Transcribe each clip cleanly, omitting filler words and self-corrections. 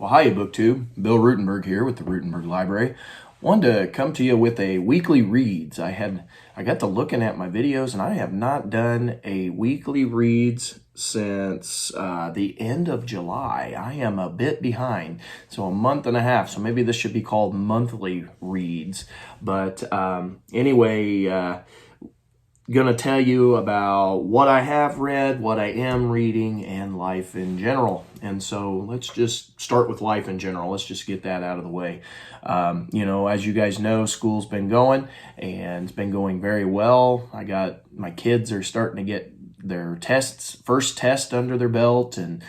Well, hi, BookTube. Bill Ruttenberg here with the Ruttenberg Library. Wanted to come to you with a weekly reads. I got to looking at my videos, and I have not done a weekly reads since the end of July. I am a bit behind, so a month and a half. So maybe this should be called monthly reads. But anyway. Going to tell you about what I have read, what I am reading, and life in general. And so let's just start with life in general. Let's just get that out of the way. As you guys know, school's been going, and it's been going very well. My kids are starting to get their first test under their belt, and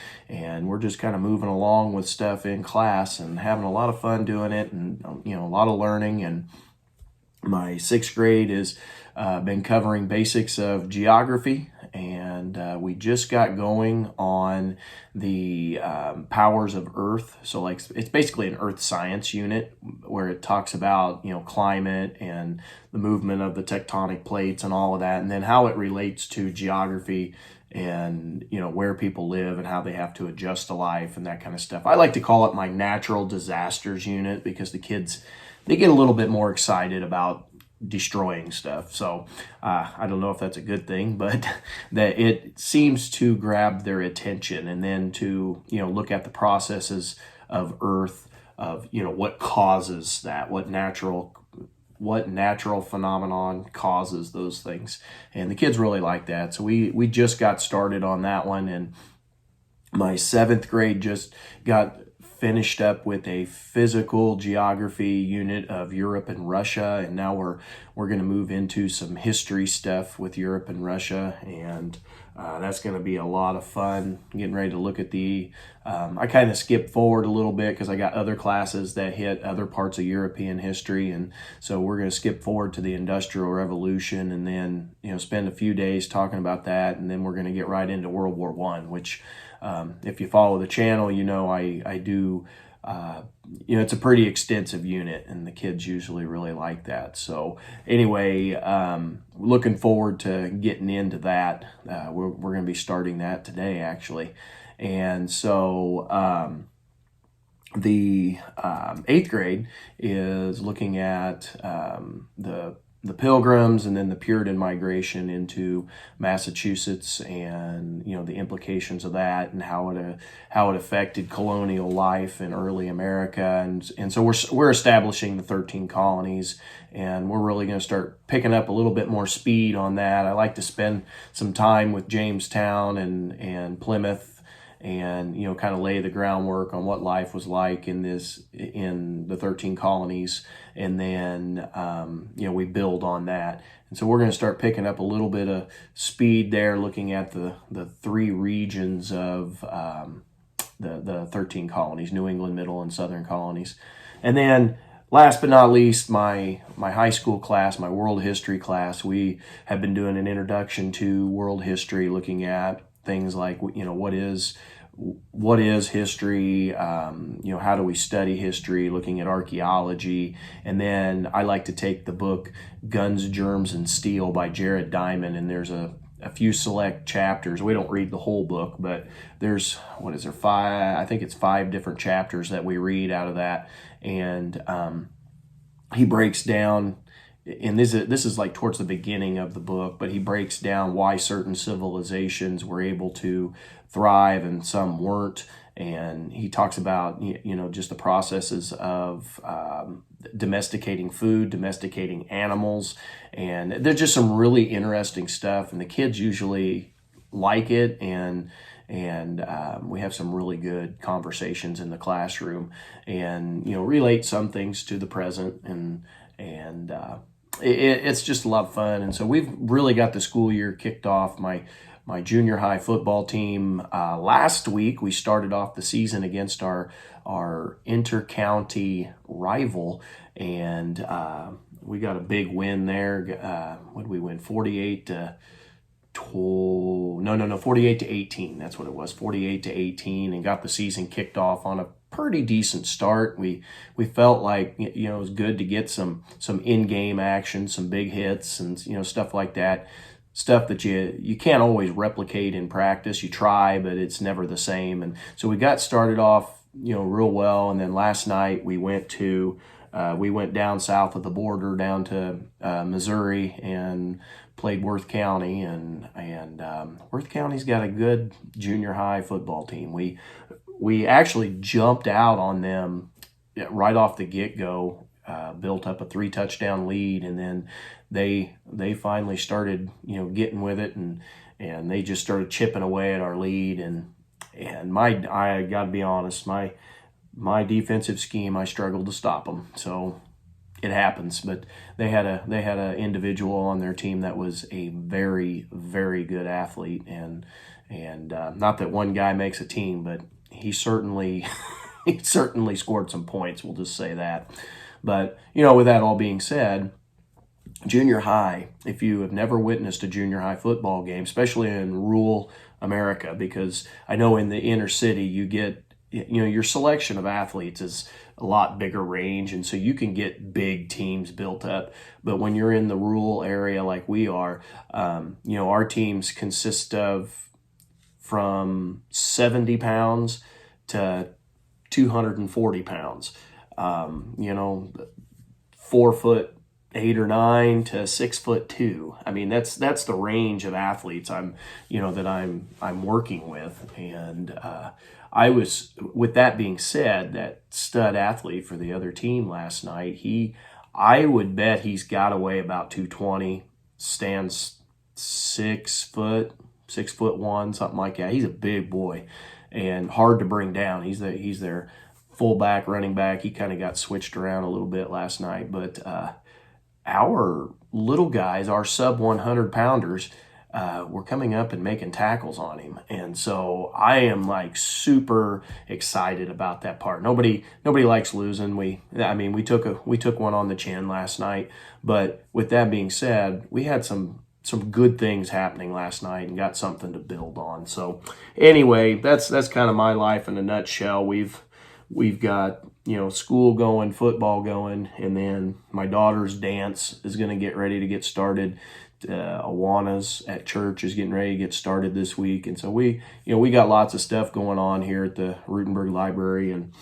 we're just kind of moving along with stuff in class and having a lot of fun doing it, and a lot of learning. And my sixth grade has been covering basics of geography, and we just got going on the powers of Earth. So it's basically an Earth science unit where it talks about climate and the movement of the tectonic plates and all of that, and then how it relates to geography and where people live and how they have to adjust to life and that kind of stuff. I like to call it my natural disasters unit because the kids, they get a little bit more excited about destroying stuff. So I don't know if that's a good thing, but that it seems to grab their attention, and then to look at the processes of Earth, of what causes that, what natural phenomenon causes those things, and the kids really like that. So we just got started on that one, and my seventh grade just got finished up with a physical geography unit of Europe and Russia, and now we're going to move into some history stuff with Europe and Russia, and that's going to be a lot of fun. Getting ready to look at I kind of skipped forward a little bit because I got other classes that hit other parts of European history, and so we're going to skip forward to the Industrial Revolution, and then spend a few days talking about that, and then we're going to get right into World War I, which if you follow the channel, I do, it's a pretty extensive unit, and the kids usually really like that. So anyway, looking forward to getting into that. We're going to be starting that today, actually. And so the eighth grade is looking at the Pilgrims, and then the Puritan migration into Massachusetts, and the implications of that, and how it affected colonial life in early America, and so we're establishing the 13 colonies, and we're really going to start picking up a little bit more speed on that. I like to spend some time with Jamestown and Plymouth, and kind of lay the groundwork on what life was like in the 13 colonies, and then we build on that. And so we're going to start picking up a little bit of speed there, looking at the three regions of the 13 colonies: New England, Middle, and Southern colonies. And then last but not least, my high school class, my world history class, we have been doing an introduction to world history, looking at things like what is history, how do we study history, looking at archaeology. And then I like to take the book Guns, Germs, and Steel by Jared Diamond, and there's a few select chapters. We don't read the whole book, but there's, I think it's 5 different chapters that we read out of that. And he breaks down, and this is like towards the beginning of the book, but he breaks down why certain civilizations were able to thrive and some weren't. And he talks about just the processes of domesticating food, domesticating animals, and there's just some really interesting stuff, and the kids usually like it, and we have some really good conversations in the classroom, and relate some things to the present, and it's just a lot of fun. And so we've really got the school year kicked off. My junior high football team, last week we started off the season against our inter-county rival, and we got a big win there. What did we win? 48 to 18. That's what it was, 48 to 18, and got the season kicked off on a pretty decent start. We felt like it was good to get some in-game action, some big hits, and stuff like that. Stuff that you can't always replicate in practice. You try, but it's never the same. And so we got started off real well. And then last night we went down south of the border down to Missouri and played Worth County, and Worth County's got a good junior high football team. We actually jumped out on them right off the get-go, built up a 3-touchdown lead, and then they finally started getting with it, and they just started chipping away at our lead, and I got to be honest, my defensive scheme, I struggled to stop them. So it happens, but they had a individual on their team that was a very, very good athlete, and not that one guy makes a team, but he certainly he certainly scored some points. We'll just say that. But with that all being said, junior high, if you have never witnessed a junior high football game, especially in rural America, because I know in the inner city you get your selection of athletes is a lot bigger range, and so you can get big teams built up. But when you're in the rural area like we are, our teams consist of from 70 pounds to 240 pounds. 4'8" or 9" to 6'2". I mean, that's the range of athletes I'm working with. And I was, with that being said, that stud athlete for the other team last night, I would bet he's got to weigh about 220, stands 6'1", something like that. He's a big boy and hard to bring down. He's their fullback, running back. He kind of got switched around a little bit last night, but our little guys, our sub 100 pounders, were coming up and making tackles on him. And so I am like super excited about that part. Nobody likes losing. We took one on the chin last night, but with that being said, we had some good things happening last night and got something to build on. So anyway, that's kind of my life in a nutshell. We've got school going, football going, and then my daughter's dance is going to get ready to get started. Awana's at church is getting ready to get started this week, and so we got lots of stuff going on here at the Ruttenberg Library, and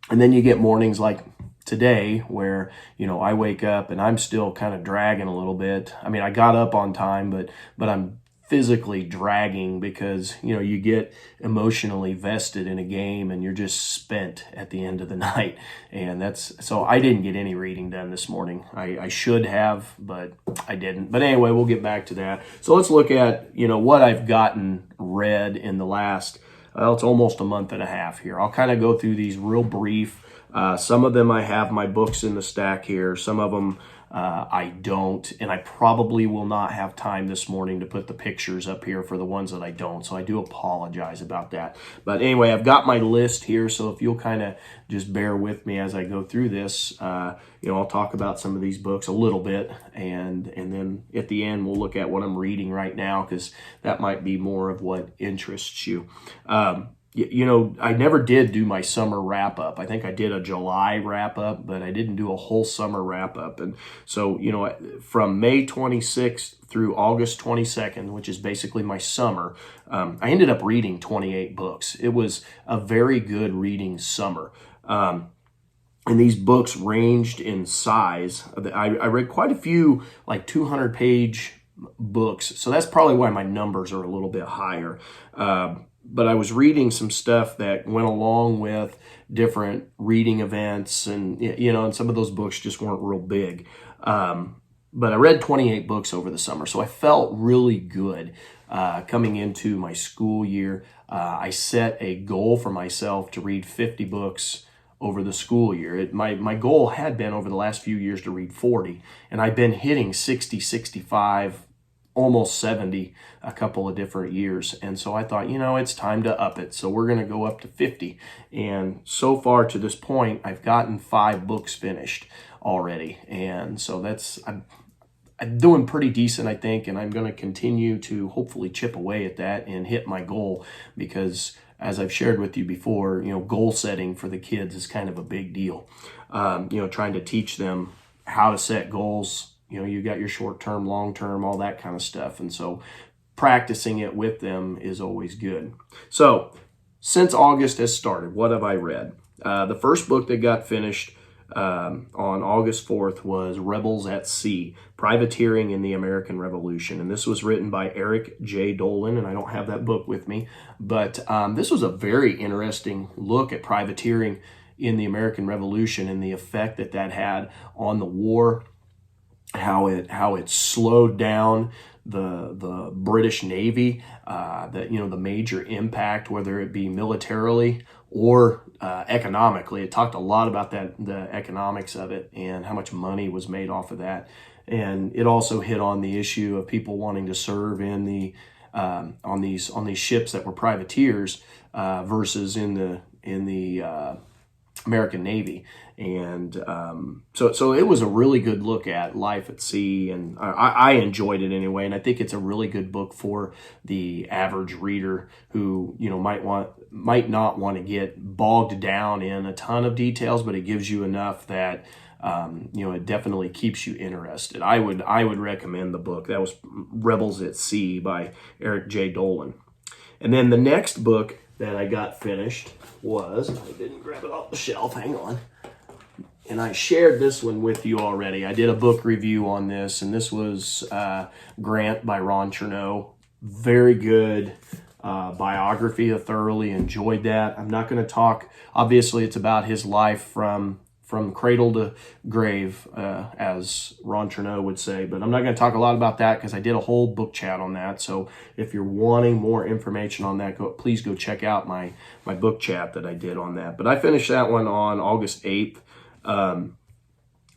then you get mornings like today where I wake up and I'm still kind of dragging a little bit. I mean, I got up on time, but I'm physically dragging because you get emotionally vested in a game and you're just spent at the end of the night. And so I didn't get any reading done this morning. I should have, but I didn't. But anyway, we'll get back to that. So let's look at what I've gotten read in the last it's almost a month and a half here. I'll kind of go through these real brief. Some of them I have my books in the stack here. Some of them I don't, and I probably will not have time this morning to put the pictures up here for the ones that I don't, so I do apologize about that. But anyway, I've got my list here, so if you'll kind of just bear with me as I go through this, I'll talk about some of these books a little bit, and then at the end we'll look at what I'm reading right now, because that might be more of what interests you. I never did do my summer wrap up. I think I did a July wrap up, but I didn't do a whole summer wrap up. And so, from May 26th through August 22nd, which is basically my summer, I ended up reading 28 books. It was a very good reading summer. And these books ranged in size. I read quite a few, like 200-page books. So that's probably why my numbers are a little bit higher. But I was reading some stuff that went along with different reading events, and and some of those books just weren't real big. But I read 28 books over the summer, so I felt really good coming into my school year. I set a goal for myself to read 50 books over the school year. My goal had been over the last few years to read 40, and I've been hitting 60, 65, almost 70 a couple of different years. And so I thought, it's time to up it. So we're going to go up to 50. And so far to this point, I've gotten 5 books finished already. And so I'm doing pretty decent, I think. And I'm going to continue to hopefully chip away at that and hit my goal, because as I've shared with you before, goal setting for the kids is kind of a big deal. Trying to teach them how to set goals. You got your short-term, long-term, all that kind of stuff. And so practicing it with them is always good. So since August has started, what have I read? The first book that got finished on August 4th was Rebels at Sea, Privateering in the American Revolution. And this was written by Eric J. Dolan, and I don't have that book with me. But this was a very interesting look at privateering in the American Revolution and the effect that that had on the war, how it slowed down the British Navy, the major impact, whether it be militarily or economically. It talked a lot about the economics of it and how much money was made off of that. And it also hit on the issue of people wanting to serve in the on these ships that were privateers versus in the American Navy. And so it was a really good look at life at sea, and I enjoyed it anyway. And I think it's a really good book for the average reader who might not want to get bogged down in a ton of details, but it gives you enough that it definitely keeps you interested. I would recommend the book. That was Rebels at Sea by Eric J. Dolan. And then the next book that I got finished was, I didn't grab it off the shelf, hang on. And I shared this one with you already. I did a book review on this, and this was Grant by Ron Chernow. Very good biography. I thoroughly enjoyed that. I'm not going to talk, obviously it's about his life from cradle to grave, as Ron Chernow would say. But I'm not going to talk a lot about that because I did a whole book chat on that. So if you're wanting more information on that, please go check out my book chat that I did on that. But I finished that one on August 8th. The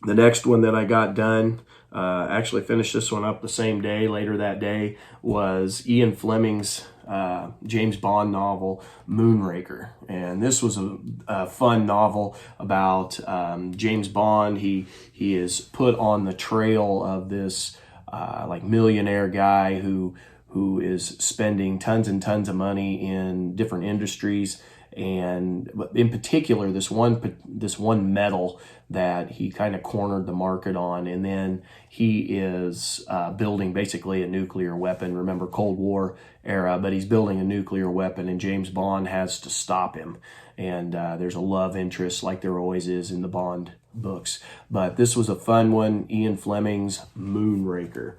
next one that I got done, actually finished this one up the same day, later that day, was Ian Fleming's James Bond novel, Moonraker. And this was a fun novel about James Bond. He is put on the trail of this millionaire guy who is spending tons and tons of money in different industries, and in particular this one metal that he kind of cornered the market on. And then he is building basically a nuclear weapon. Remember, Cold War era, but he's building a nuclear weapon, and James Bond has to stop him. And there's a love interest, like there always is in the Bond books. But this was a fun one, Ian Fleming's Moonraker.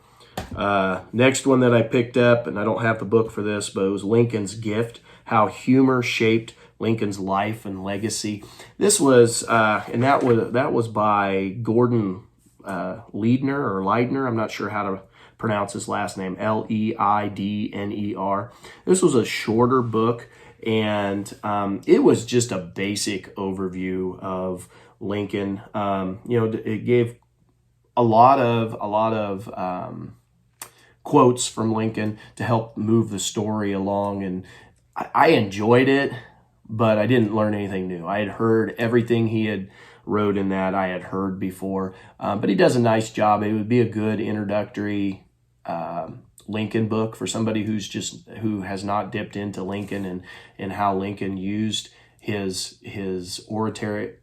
Next one that I picked up, and I don't have the book for this, but it was Lincoln's Gift, How Humor Shaped Lincoln's Life and Legacy. This was, and that was by Gordon Leidner. I'm not sure how to pronounce his last name, Leidner. This was a shorter book, and it was just a basic overview of Lincoln. It gave a lot of quotes from Lincoln to help move the story along, and I enjoyed it, but I didn't learn anything new. I had heard everything he had wrote in that I had heard before, but he does a nice job. It would be a good introductory Lincoln book for somebody who has not dipped into Lincoln and how Lincoln used his oratory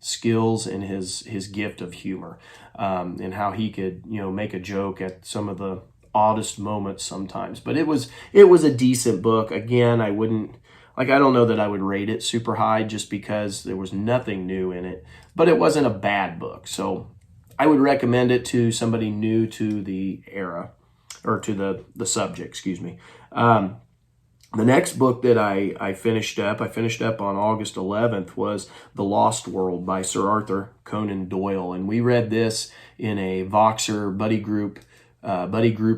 skills and his gift of humor, and how he could make a joke at some of the oddest moments sometimes. But it was a decent book. Again, I don't know that I would rate it super high just because there was nothing new in it, but it wasn't a bad book. So I would recommend it to somebody new to the era, or to the subject, excuse me. The next book that I finished up on August 11th, was The Lost World by Sir Arthur Conan Doyle. And we read this in a Voxer buddy group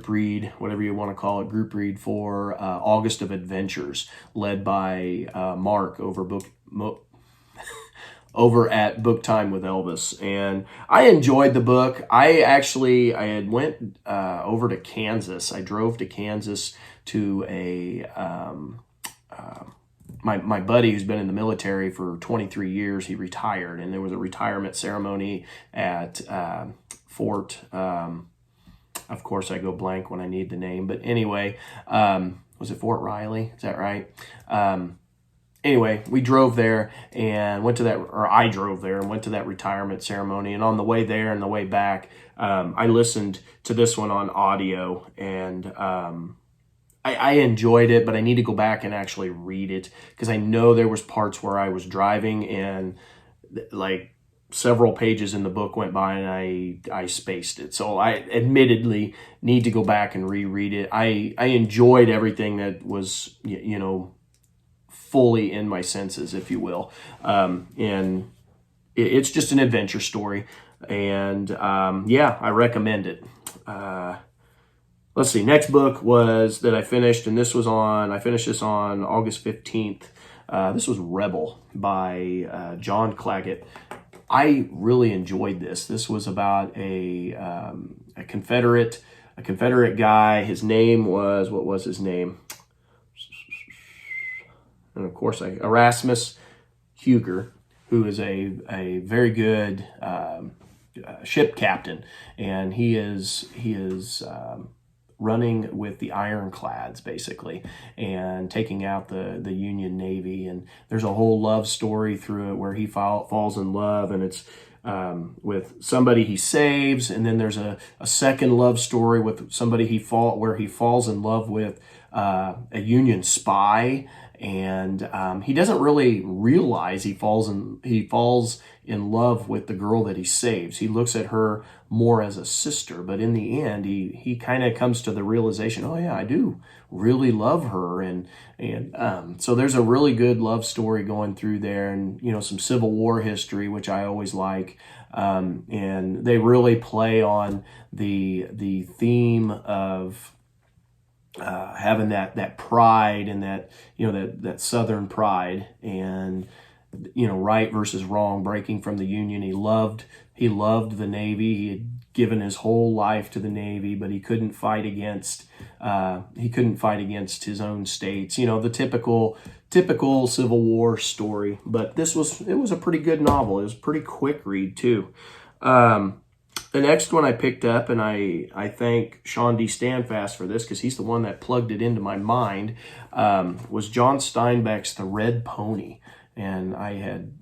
read, whatever you want to call it, group read for August of Adventures, led by Mark over at Book Time with Elvis. And I enjoyed the book. I had went over to Kansas. I drove to Kansas to my buddy who's been in the military for 23 years. He retired, and there was a retirement ceremony at Fort. Of course, I go blank when I need the name, but anyway, was it Fort Riley? Is that right? Anyway, we drove there and I drove there and went to that retirement ceremony. And on the way there and the way back, I listened to this one on audio, and I enjoyed it, but I need to go back and actually read it, because I know there was parts where I was driving and like several pages in the book went by and I spaced it. So I admittedly need to go back and reread it. I enjoyed everything that was, you know, fully in my senses, if you will. And it's just an adventure story. And yeah, I recommend it. Let's see. Next book was that I finished, and I finished this on August 15th. This was Rebel by John Claggett. I really enjoyed this. This was about a Confederate guy. His name was, what was his name? And of course, Erasmus Huger, who is a very good ship captain, and he is running with the ironclads basically, and taking out the Union Navy. And there's a whole love story through it where he falls in love, and it's with somebody he saves, and then there's a second love story with somebody where he falls in love with a Union spy. And he doesn't really realize he falls in love with the girl that he saves. He looks at her more as a sister, but in the end, he kind of comes to the realization, oh yeah, I do really love her. And so there's a really good love story going through there, and you know, some Civil War history, which I always like. And they really play on the theme of having that pride, and that, you know, that Southern pride, and you know, right versus wrong, breaking from the Union. He loved the Navy. He had given his whole life to the Navy, but he couldn't fight against his own states. You know, the typical Civil War story. But it was a pretty good novel. It was a pretty quick read too. The next one I picked up, and I thank Sean D. Standfast for this, because he's the one that plugged it into my mind, was John Steinbeck's The Red Pony. And I had,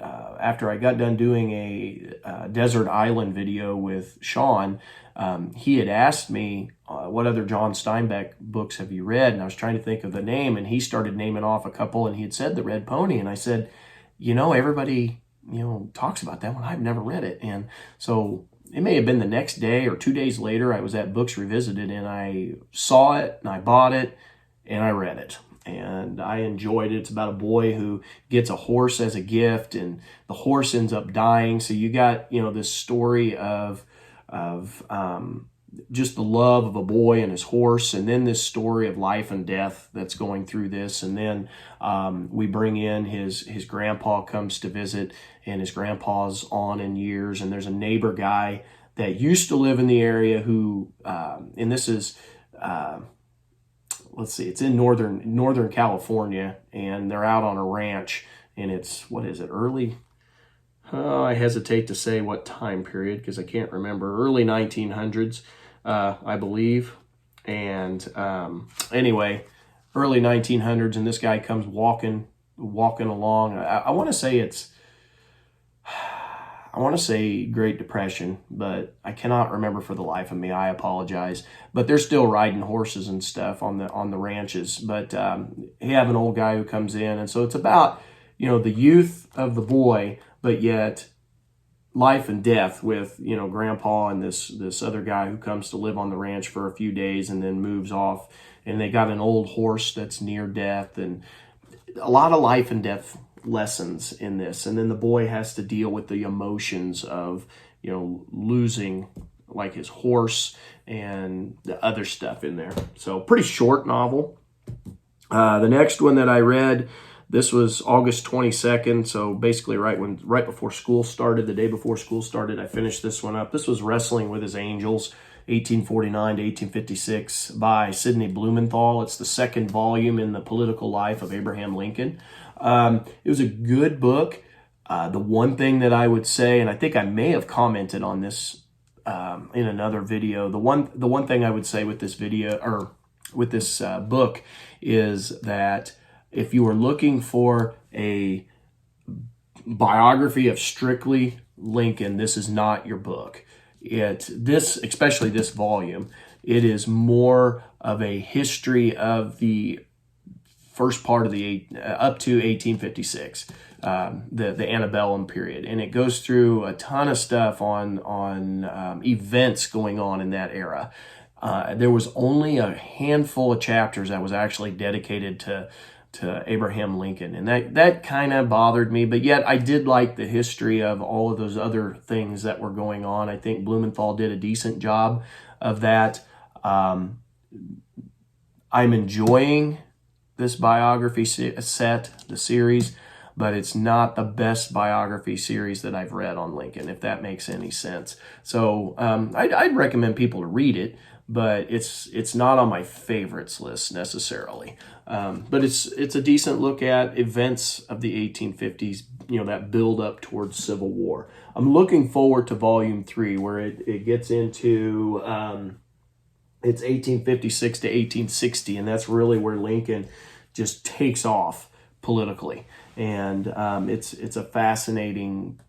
after I got done doing a Desert Island video with Sean, he had asked me, what other John Steinbeck books have you read? And I was trying to think of the name, and he started naming off a couple, and he had said The Red Pony. And I said, you know, everybody, you know, talks about that one. I've never read it. And so it may have been the next day or 2 days later, I was at Books Revisited, and I saw it, and I bought it, and I read it. And I enjoyed it. It's about a boy who gets a horse as a gift, and the horse ends up dying. So you got, you know, this story of just the love of a boy and his horse, and then this story of life and death that's going through this. And then we bring in his grandpa comes to visit, and his grandpa's on in years, and there's a neighbor guy that used to live in the area who, and this is, let's see, it's in Northern California, and they're out on a ranch, and it's, what is it, I hesitate to say what time period because I can't remember, early 1900s, I believe. And anyway, early 1900s, and this guy comes walking along. I want to say Great Depression, but I cannot remember for the life of me. I apologize. But they're still riding horses and stuff on the ranches. But you have an old guy who comes in, and so it's about, you know, the youth of the boy, but yet life and death with, you know, grandpa and this other guy who comes to live on the ranch for a few days and then moves off. And they got an old horse that's near death, and a lot of life and death lessons in this. And then the boy has to deal with the emotions of, you know, losing like his horse and the other stuff in there. So pretty short novel. The next one that I read, this was August 22nd. So basically right before school started, the day before school started, I finished this one up. This was Wrestling with His Angels, 1849 to 1856 by Sidney Blumenthal. It's the second volume in the political life of Abraham Lincoln. It was a good book. The one thing that I would say, and I think I may have commented on this in another video, the one thing I would say with this video, or with this book, is that if you were looking for a biography of strictly Lincoln, this is not your book. Especially this volume, it is more of a history of the first part of the up to 1856, the antebellum period, and it goes through a ton of stuff on events going on in that era. There was only a handful of chapters that was actually dedicated to Abraham Lincoln, and that kind of bothered me. But yet, I did like the history of all of those other things that were going on. I think Blumenthal did a decent job of that. I'm enjoying this biography set, the series, but it's not the best biography series that I've read on Lincoln, if that makes any sense. So I'd recommend people to read it, but it's not on my favorites list necessarily. But it's a decent look at events of the 1850s, that build up towards Civil War. I'm looking forward to Volume 3, where it gets into it's 1856 to 1860, and that's really where Lincoln just takes off politically. And it's a fascinating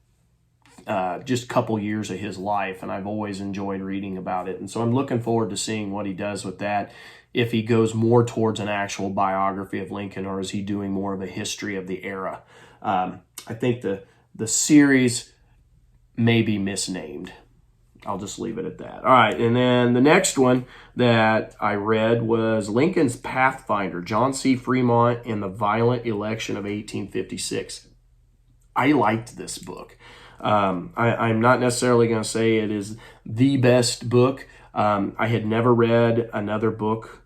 just couple years of his life, and I've always enjoyed reading about it. And so I'm looking forward to seeing what he does with that, if he goes more towards an actual biography of Lincoln, or is he doing more of a history of the era. I think the series may be misnamed. I'll just leave it at that. All right, and then the next one that I read was Lincoln's Pathfinder, John C. Fremont and the Violent Election of 1856. I liked this book. I'm not necessarily going to say it is the best book. I had never read another book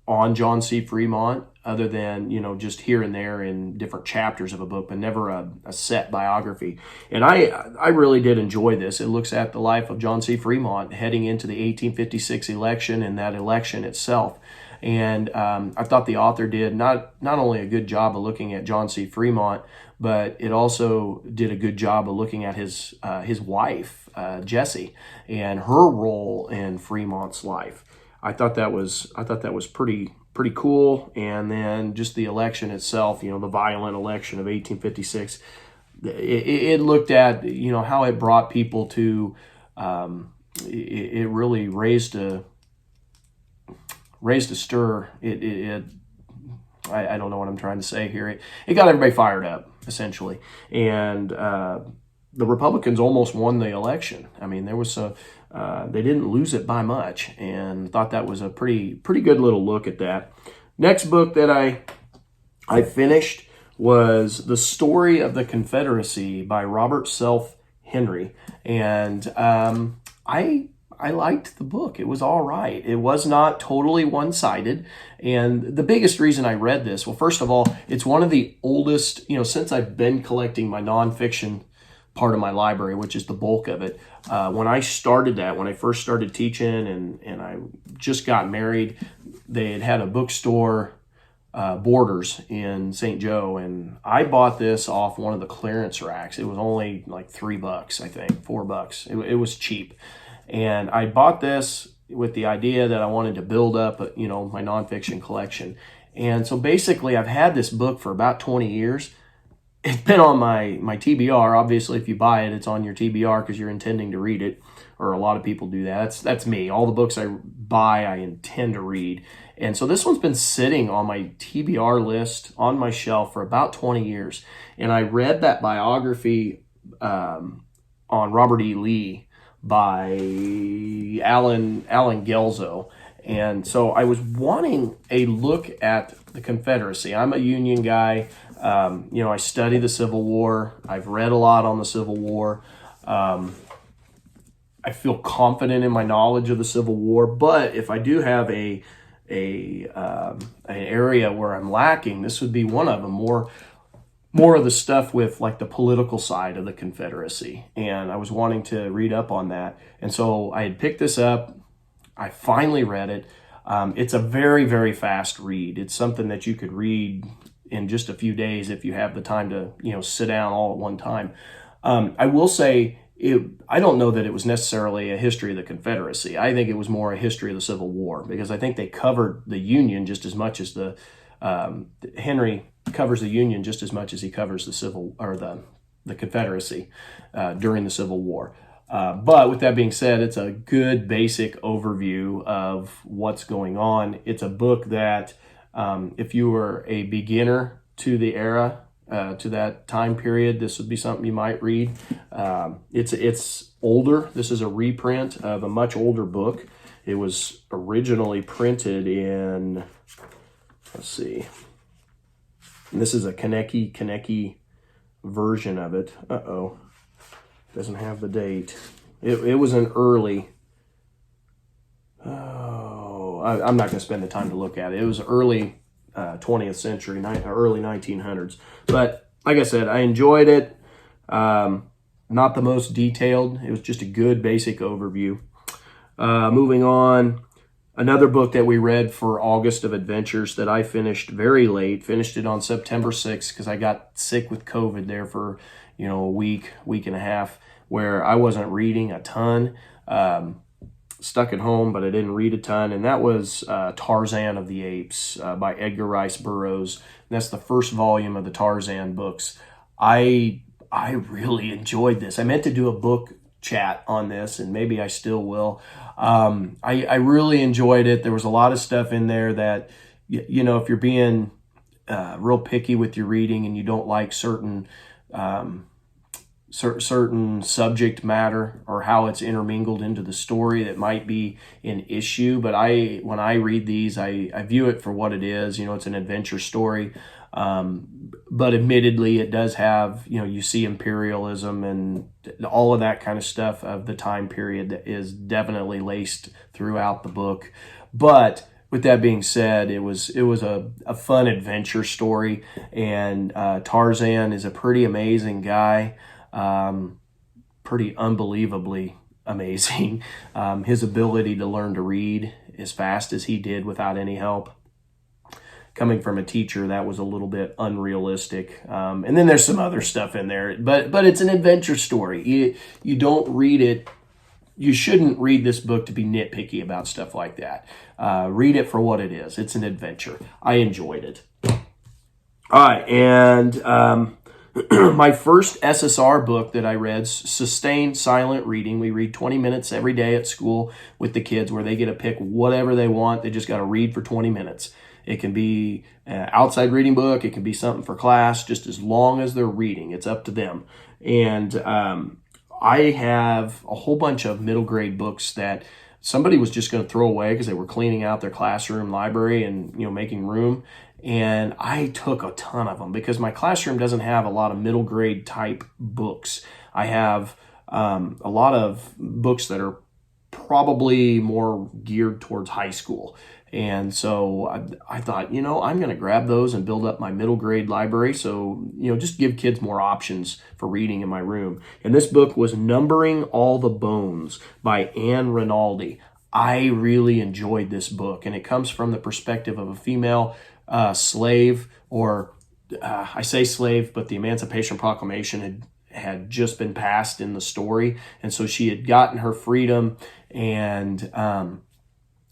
on John C. Fremont other than, just here and there in different chapters of a book, but never a set biography. And I really did enjoy this. It looks at the life of John C. Fremont heading into the 1856 election and that election itself. And I thought the author did not only a good job of looking at John C. Fremont, but it also did a good job of looking at his wife, Jessie, and her role in Fremont's life. I thought that was pretty cool. And then just the election itself, the violent election of 1856. It looked at how it brought people to. It really raised a stir. I don't know what I'm trying to say here. It got everybody fired up, essentially, and the Republicans almost won the election. I mean, there was they didn't lose it by much, and thought that was a pretty good little look at that. Next book that I finished was The Story of the Confederacy by Robert Self Henry, and I liked the book. It was all right. It was not totally one-sided. And the biggest reason I read this, well, first of all, it's one of the oldest, since I've been collecting my nonfiction part of my library, which is the bulk of it. When I first started teaching and I just got married, they had a bookstore, Borders in St. Joe, and I bought this off one of the clearance racks. It was only like $3, I think, $4. It was cheap. And I bought this with the idea that I wanted to build up, my nonfiction collection. And so basically I've had this book for about 20 years. It's been on my TBR. Obviously, if you buy it, it's on your TBR because you're intending to read it, or a lot of people do that. That's me. All the books I buy, I intend to read. And so this one's been sitting on my TBR list on my shelf for about 20 years. And I read that biography on Robert E. Lee by Alan Gelzo. And so I was wanting a look at the Confederacy. I'm a Union guy. I study the Civil War. I've read a lot on the Civil War. I feel confident in my knowledge of the Civil War, but if I do have an area where I'm lacking, this would be one of them. More of the stuff with like the political side of the Confederacy, and I was wanting to read up on that. And so I had picked this up. I finally read it. It's a very, very fast read. It's something that you could read in just a few days if you have the time to sit down all at one time. I will say I don't know that it was necessarily a history of the Confederacy. I think it was more a history of the Civil War, because I think they covered the Union just as much as Henry covers the Union just as much as he covers the Confederacy during the Civil War. But with that being said, it's a good basic overview of what's going on. It's a book that, if you were a beginner to the era, to that time period, this would be something you might read. It's older. This is a reprint of a much older book. It was originally printed in, let's see, and this is a Kaneki version of it. Doesn't have the date. It was an early, I'm not going to spend the time to look at it. It was early 20th century, early 1900s. But like I said, I enjoyed it. Not the most detailed. It was just a good basic overview. Moving on, another book that we read for August of Adventures that I finished very late. Finished it on September 6th because I got sick with COVID there for a week and a half, where I wasn't reading a ton. Stuck at home, but I didn't read a ton, and that was Tarzan of the Apes by Edgar Rice Burroughs. And that's the first volume of the Tarzan books. I really enjoyed this. I meant to do a book chat on this, and maybe I still will. I really enjoyed it. There was a lot of stuff in there that, if you're being real picky with your reading and you don't like certain subject matter or how it's intermingled into the story, that might be an issue. But when I read these, I view it for what it is. It's an adventure story. But admittedly, it does have, you see imperialism and all of that kind of stuff of the time period that is definitely laced throughout the book. But with that being said, it was a fun adventure story, and Tarzan is a pretty amazing guy. Pretty unbelievably amazing. His ability to learn to read as fast as he did without any help, coming from a teacher, that was a little bit unrealistic. And then there's some other stuff in there, but it's an adventure story. You don't read it. You shouldn't read this book to be nitpicky about stuff like that. Read it for what it is. It's an adventure. I enjoyed it. All right, and my first SSR book that I read, Sustained Silent Reading. We read 20 minutes every day at school with the kids, where they get to pick whatever they want. They just got to read for 20 minutes. It can be an outside reading book. It can be something for class, just as long as they're reading. It's up to them. And I have a whole bunch of middle grade books that somebody was just going to throw away because they were cleaning out their classroom library and making room. And I took a ton of them because my classroom doesn't have a lot of middle grade type books. I have a lot of books that are probably more geared towards high school. And so I thought, I'm going to grab those and build up my middle grade library. So, just give kids more options for reading in my room. And this book was Numbering All the Bones by Anne Rinaldi. I really enjoyed this book, and it comes from the perspective of a female slave, or I say slave, but the Emancipation Proclamation had just been passed in the story. And so she had gotten her freedom, and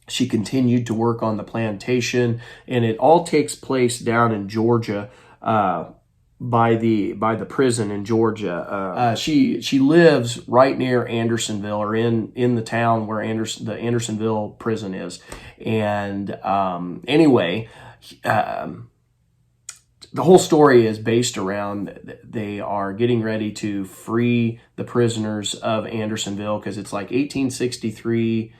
she continued to work on the plantation, and it all takes place down in Georgia, by the prison in Georgia. She lives right near Andersonville, or in the town where the Andersonville prison is. And anyway, the whole story is based around they are getting ready to free the prisoners of Andersonville, because it's like 1863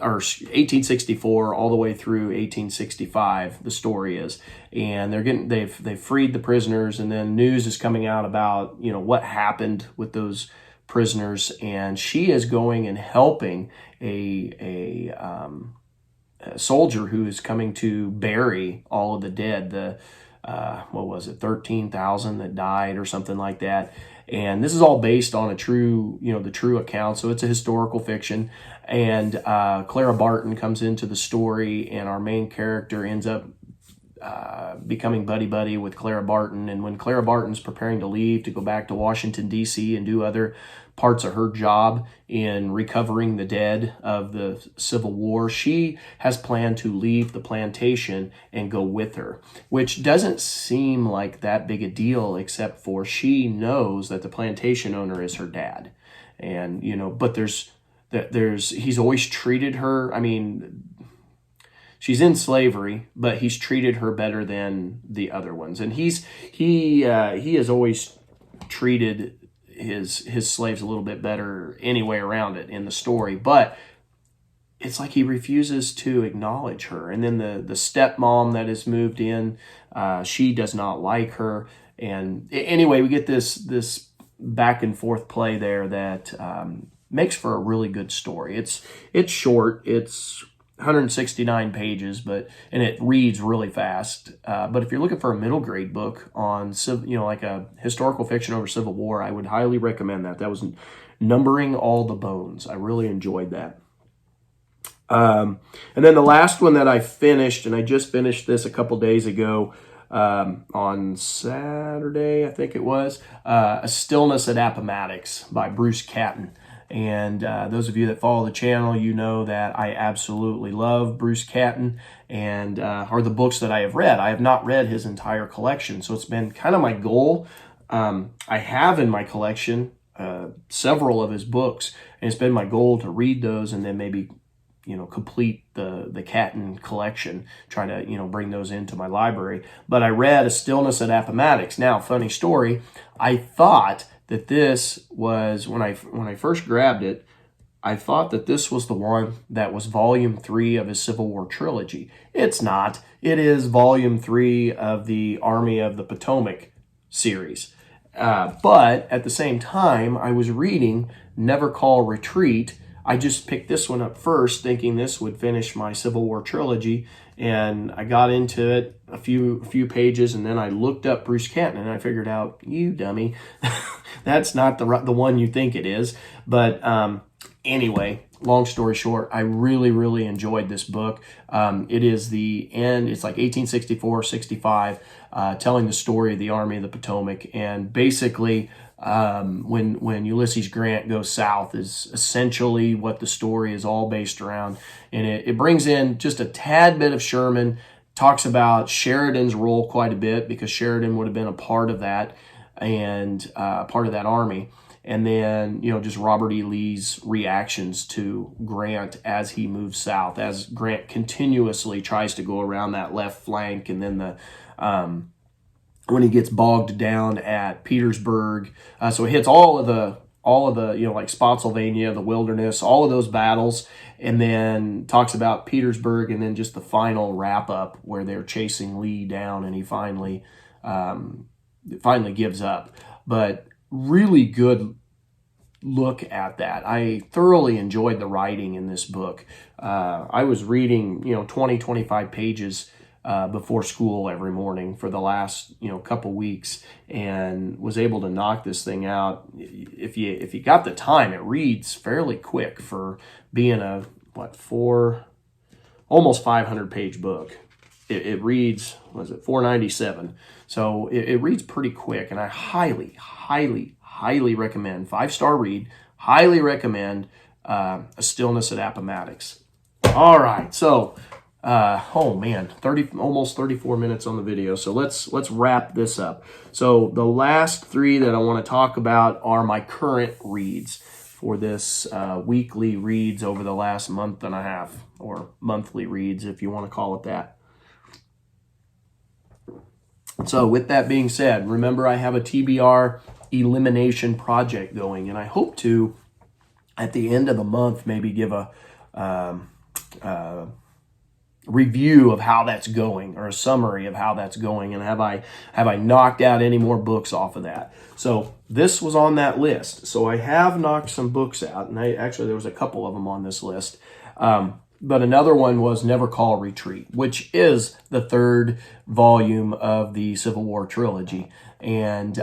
or 1864 all the way through 1865, the story is. And they've freed the prisoners, and then news is coming out about what happened with those prisoners, and she is going and helping a soldier who is coming to bury all of the dead, the 13,000 that died or something like that. And this is all based on the true account. So it's a historical fiction. And Clara Barton comes into the story, and our main character ends up becoming buddy-buddy with Clara Barton. And when Clara Barton's preparing to leave to go back to Washington, D.C. and do other parts of her job in recovering the dead of the Civil War, she has planned to leave the plantation and go with her, which doesn't seem like that big a deal, except for she knows that the plantation owner is her dad. and but he's always treated her. I mean, she's in slavery, but he's treated her better than the other ones, and he has always treated his slaves a little bit better anyway around it in the story, but it's like he refuses to acknowledge her. And then the stepmom that has moved in, she does not like her. And anyway, we get this back and forth play there that makes for a really good story. It's short. It's 169 pages, and it reads really fast. But if you're looking for a middle grade book on like a historical fiction over Civil War, I would highly recommend that. That was Numbering All the Bones. I really enjoyed that. And then the last one that I finished, and I just finished this a couple days ago, on Saturday, I think it was, A Stillness at Appomattox by Bruce Catton. And those of you that follow the channel, you know that I absolutely love Bruce Catton, and are the books that I have read. I have not read his entire collection, so it's been kind of my goal. I have in my collection several of his books, and it's been my goal to read those and then maybe complete the Catton collection, try to, bring those into my library. But I read A Stillness at Appomattox. Now, funny story, I thought that this was, when I first grabbed it, I thought that this was the one that was volume 3 of his Civil War trilogy. It's not. It is volume 3 of the Army of the Potomac series. But at the same time, I was reading Never Call Retreat. I just picked this one up first, thinking this would finish my Civil War trilogy, and I got into it a few pages, and then I looked up Bruce Catton, and I figured out, you dummy, that's not the one you think it is. But anyway, long story short, I really, really enjoyed this book. It is the end. It's like 1864, 65, telling the story of the Army of the Potomac, and basically, when Ulysses Grant goes south is essentially what the story is all based around. And it brings in just a tad bit of Sherman, talks about Sheridan's role quite a bit, because Sheridan would have been a part of that, and part of that army. And then, just Robert E. Lee's reactions to Grant as he moves south, as Grant continuously tries to go around that left flank, and then when he gets bogged down at Petersburg. So it hits all of the, like Spotsylvania, the Wilderness, all of those battles, and then talks about Petersburg, and then just the final wrap up where they're chasing Lee down, and he finally gives up. But really good look at that. I thoroughly enjoyed the writing in this book. I was reading, 20, 25 pages before school every morning for the last couple weeks, and was able to knock this thing out. If you got the time, it reads fairly quick for being a almost 500 page book. It reads, 497. So it reads pretty quick, and I highly, highly, highly recommend, 5-star read, highly recommend A Stillness at Appomattox. All right, so oh man, almost 34 minutes on the video. So let's wrap this up. So the last 3 that I want to talk about are my current reads for this weekly reads over the last month and a half, or monthly reads if you want to call it that. So with that being said, remember I have a TBR elimination project going, and I hope to, at the end of the month, maybe give a review of how that's going, or a summary of how that's going, and have I knocked out any more books off of that. So this was on that list. So I have knocked some books out, and there was a couple of them on this list. But another one was Never Call Retreat, which is the 3rd volume of the Civil War trilogy. And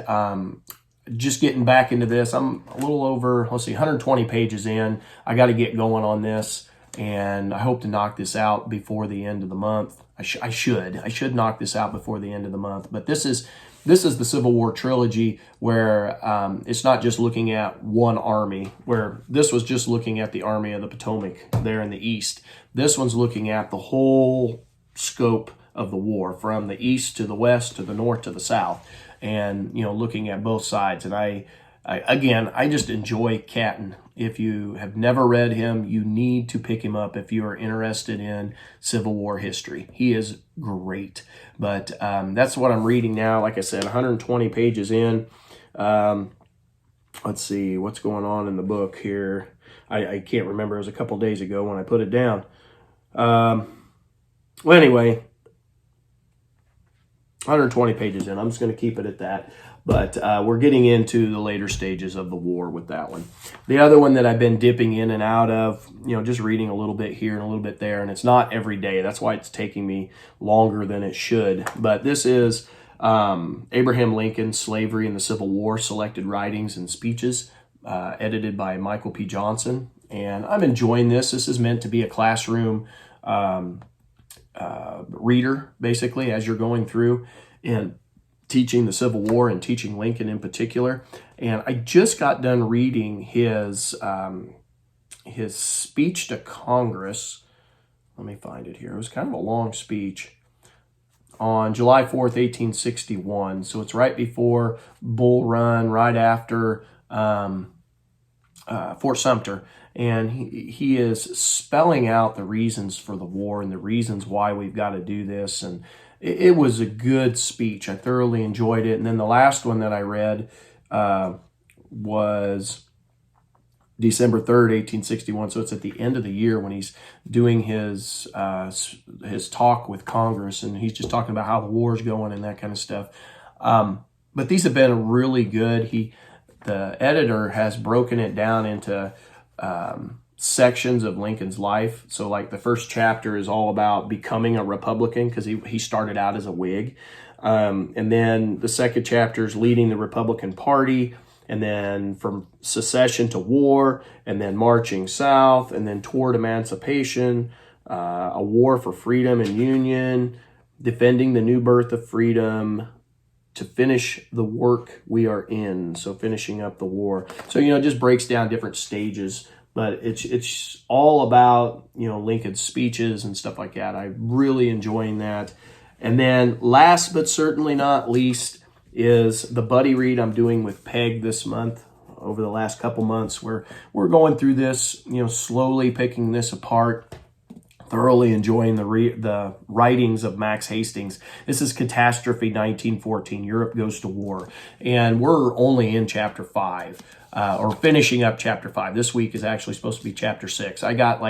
just getting back into this, I'm a little over, 120 pages in. I got to get going on this, and I hope to knock this out before the end of the month. I should knock this out before the end of the month. But this is the Civil War trilogy, where it's not just looking at one army, where this was just looking at the Army of the Potomac there in the east. This one's looking at the whole scope of the war, from the east to the west to the north to the south, and looking at both sides. And I just enjoy Catton. If you have never read him, you need to pick him up if you are interested in Civil War history. He is great. But that's what I'm reading now. Like I said, 120 pages in. Let's see what's going on in the book here. I can't remember. It was a couple days ago when I put it down. Well, anyway, 120 pages in. I'm just going to keep it at that. But we're getting into the later stages of the war with that one. The other one that I've been dipping in and out of, just reading a little bit here and a little bit there, and it's not every day. That's why it's taking me longer than it should. But this is Abraham Lincoln, Slavery and the Civil War, Selected Writings and Speeches, edited by Michael P. Johnson. And I'm enjoying this. This is meant to be a classroom reader, basically, as you're going through and teaching the Civil War and teaching Lincoln in particular. And I just got done reading his speech to Congress. Let me find it here. It was kind of a long speech on July 4th, 1861. So it's right before Bull Run, right after Fort Sumter. And he is spelling out the reasons for the war and the reasons why we've got to do this. And it was a good speech. I thoroughly enjoyed it. And then the last one that I read was December 3rd, 1861. So it's at the end of the year when he's doing his talk with Congress. And he's just talking about how the war's going and that kind of stuff. But these have been really good. The editor has broken it down into sections of Lincoln's life. So like the first chapter is all about becoming a Republican because he started out as a Whig. And then the second chapter is leading the Republican Party, and then from secession to war, and then marching south, and then toward emancipation, a war for freedom and union, defending the new birth of freedom, to finish the work we are in. So finishing up the war. So, it just breaks down different stages, but it's all about, Lincoln's speeches and stuff like that. I'm really enjoying that. And then last but certainly not least is the buddy read I'm doing with Peg this month. Over the last couple months, we're going through this, slowly picking this apart. Thoroughly enjoying the writings of Max Hastings. This is Catastrophe 1914, Europe Goes to War. And we're only in chapter 5, or finishing up chapter 5. This week is actually supposed to be chapter 6. I got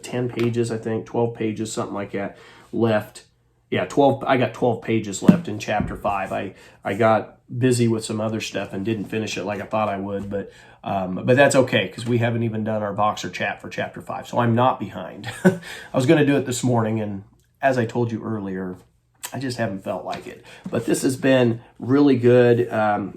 10 pages, I think, 12 pages, something like that, left. Yeah, 12. I got 12 pages left in chapter 5. I got busy with some other stuff and didn't finish it like I thought I would, but that's okay because we haven't even done our boxer chat for chapter 5, so I'm not behind. I was going to do it this morning, and as I told you earlier, I just haven't felt like it. But this has been really good.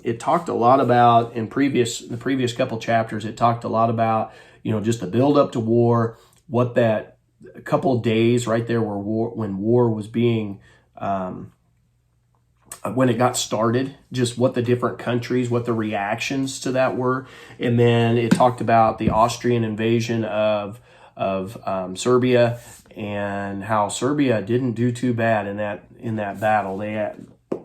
It talked a lot about the previous couple chapters. It talked a lot about just the build up to war, what that a couple of days right there when war was being when it got started, just what the different countries, what the reactions to that were. And then it talked about the Austrian invasion of Serbia and how Serbia didn't do too bad in that battle.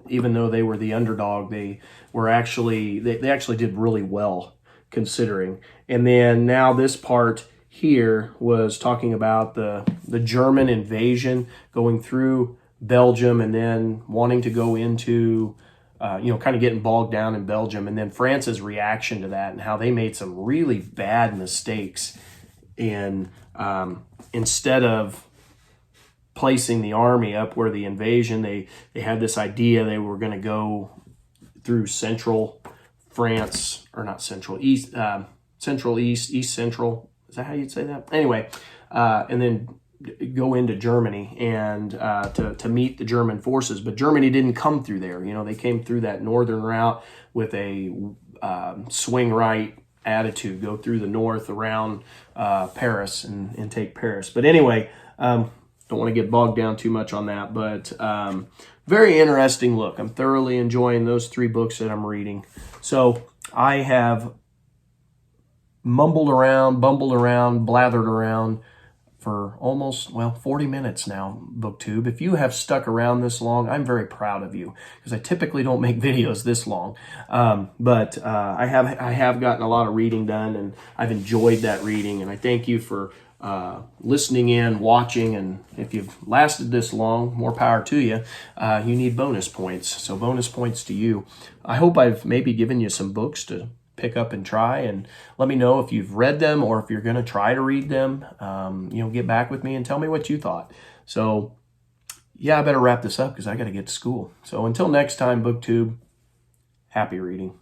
Even though they were the underdog, they actually did really well considering. And then now this part here was talking about the German invasion going through Belgium and then wanting to go into, kind of getting bogged down in Belgium, and then France's reaction to that and how they made some really bad mistakes in instead of placing the army up where the invasion, they had this idea they were going to go through central France, or not central, east central. Is that how you'd say that? Anyway, and then go into Germany and to meet the German forces. But Germany didn't come through there. They came through that northern route with a swing right attitude, go through the north around Paris and take Paris. But anyway, don't want to get bogged down too much on that. But very interesting look. I'm thoroughly enjoying those 3 books that I'm reading. So I have mumbled around, bumbled around, blathered around for almost, well, 40 minutes now, BookTube. If you have stuck around this long, I'm very proud of you, because I typically don't make videos this long. But I have gotten a lot of reading done, and I've enjoyed that reading, and I thank you for listening in, watching, and if you've lasted this long, more power to you. You need bonus points, so bonus points to you. I hope I've maybe given you some books to pick up and try, and let me know if you've read them or if you're going to try to read them. Get back with me and tell me what you thought. So yeah, I better wrap this up because I got to get to school. So until next time, BookTube, happy reading.